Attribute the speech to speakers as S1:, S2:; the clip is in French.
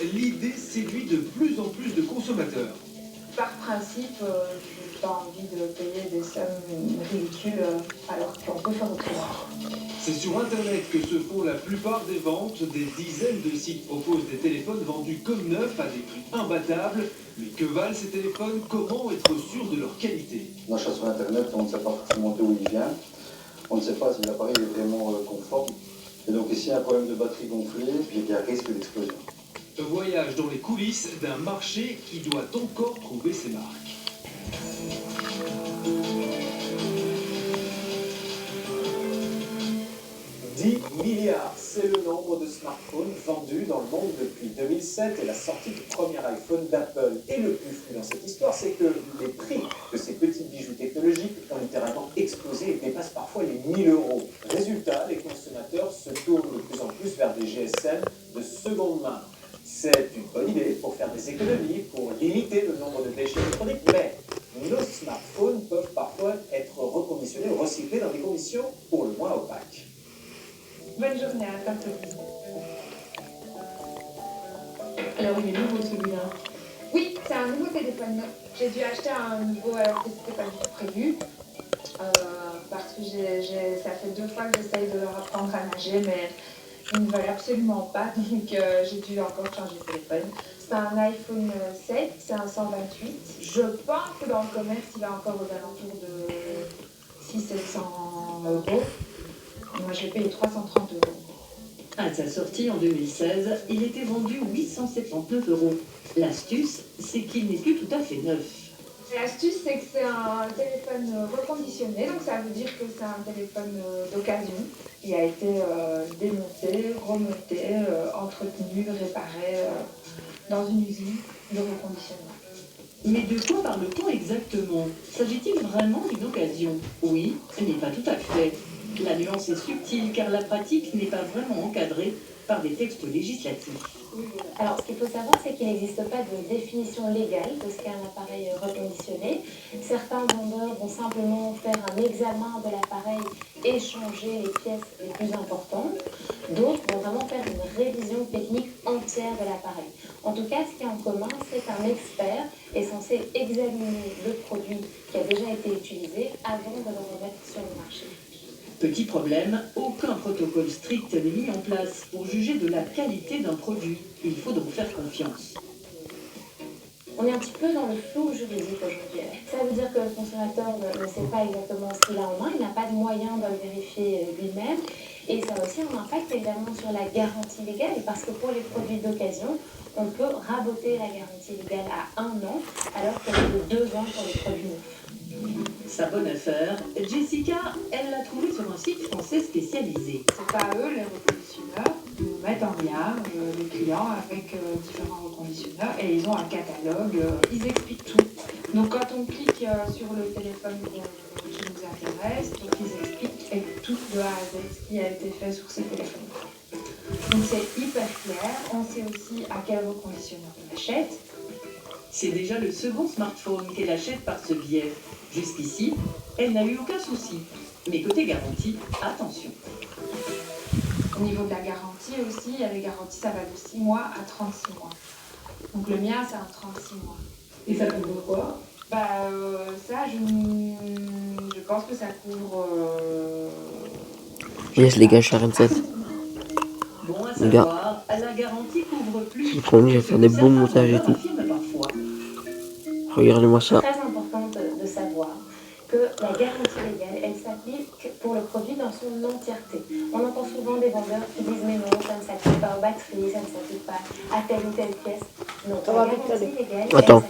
S1: l'idée séduit de plus en plus de consommateurs.
S2: Par principe, je n'ai pas envie de payer des sommes ridicules alors qu'on peut faire autrement.
S1: C'est sur Internet que se font la plupart des ventes. Des dizaines de sites proposent des téléphones vendus comme neufs à des prix imbattables. Mais que valent ces téléphones? Comment être sûr de leur qualité?
S3: L'achat sur Internet, on ne sait pas forcément d'où il vient. On ne sait pas si l'appareil est vraiment conforme. Et donc ici, il y a un problème de batterie gonflée, puis il y a risque d'explosion.
S1: Voyage dans les coulisses d'un marché qui doit encore trouver ses marques.
S4: 10 milliards, c'est le nombre de smartphones vendus dans le monde depuis 2007 et la sortie du premier iPhone d'Apple. Et le plus fou dans cette histoire, c'est que les prix de ces petits bijoux technologiques ont littéralement explosé et dépassent parfois les 1000 euros. Résultat, les consommateurs se tournent de plus en plus vers des GSM de seconde main. C'est une bonne idée pour faire des économies, pour limiter le nombre de déchets électroniques, mais nos smartphones peuvent parfois être reconditionnés ou recyclés dans des conditions pour le moins opaques.
S2: Bonne journée, à bientôt.
S5: Alors, il est nouveau celui-là.
S2: Oui, c'est un nouveau téléphone. J'ai dû acheter un nouveau alors que c'était pas du tout prévu. Parce que ça fait 2 fois que j'essaye de leur apprendre à nager, mais ils ne veulent absolument pas, donc j'ai dû encore changer de téléphone. C'est un iPhone 7, c'est un 128. Je pense que dans le commerce, il est encore aux alentours de 600-700 euros. Moi, j'ai payé 330 euros.
S5: À sa sortie en 2016, il était vendu 879 euros. L'astuce, c'est qu'il n'est plus tout à fait neuf.
S2: L'astuce, c'est que c'est un téléphone reconditionné, donc ça veut dire que c'est un téléphone d'occasion qui a été démonté, remonté, entretenu, réparé dans une usine de reconditionnement.
S5: Mais de quoi parle-t-on exactement? S'agit-il vraiment d'une occasion? Oui, mais pas tout à fait. La nuance est subtile car la pratique n'est pas vraiment encadrée par des textes législatifs.
S6: Alors, ce qu'il faut savoir, c'est qu'il n'existe pas de définition légale de ce qu'est un appareil reconditionné. Certains vendeurs vont simplement faire un examen de l'appareil et changer les pièces les plus importantes. D'autres vont vraiment faire une révision technique entière de l'appareil. En tout cas, ce qui est en commun, c'est qu'un expert est censé examiner le produit qui a déjà été utilisé avant de le remettre sur le marché.
S5: Petit problème, aucun protocole strict n'est mis en place pour juger de la qualité d'un produit. Il faut donc faire confiance.
S6: On est un petit peu dans le flou juridique aujourd'hui. Ça veut dire que le consommateur ne sait pas exactement ce qu'il a en main, il n'a pas de moyen de le vérifier lui-même. Et ça a aussi un impact évidemment sur la garantie légale, parce que pour les produits d'occasion, on peut raboter la garantie légale à 1 an, alors qu'elle est de 2 ans pour les produits neufs.
S5: Sa bonne affaire, Jessica, elle l'a trouvée sur un site français spécialisé.
S2: C'est pas eux, les reconditionneurs. Ils nous mettent en lien les clients avec différents reconditionneurs et ils ont un catalogue. Ils expliquent tout. Donc quand on clique sur le téléphone qui nous intéresse, donc ils expliquent tout de A à Z ce qui a été fait sur ces téléphones. Donc c'est hyper clair. On sait aussi à quel reconditionneur on achète.
S5: C'est déjà le second smartphone qu'elle achète par ce biais. Jusqu'ici, elle n'a eu aucun souci. Mais côté garantie, attention.
S2: Au niveau de la garantie aussi, il y a des garanties, ça va de 6 mois à 36 mois. Donc le mien, c'est un 36 mois.
S5: Et ça couvre quoi?
S2: Ça, je pense que ça couvre...
S7: Yes les gars, je suis à 27.
S5: Bon à
S7: Les gars,
S5: savoir, la garantie couvre plus.
S7: j'ai promis, je vais faire des bons montages et tout. Regardez-moi ça.
S6: C'est très important de savoir que la garantie légale, elle s'applique pour le produit dans son entièreté. On entend souvent des vendeurs qui disent mais non, ça ne s'applique pas aux batteries, ça ne s'applique pas à telle ou telle pièce. Non, la garantie légale, elle
S7: Attends.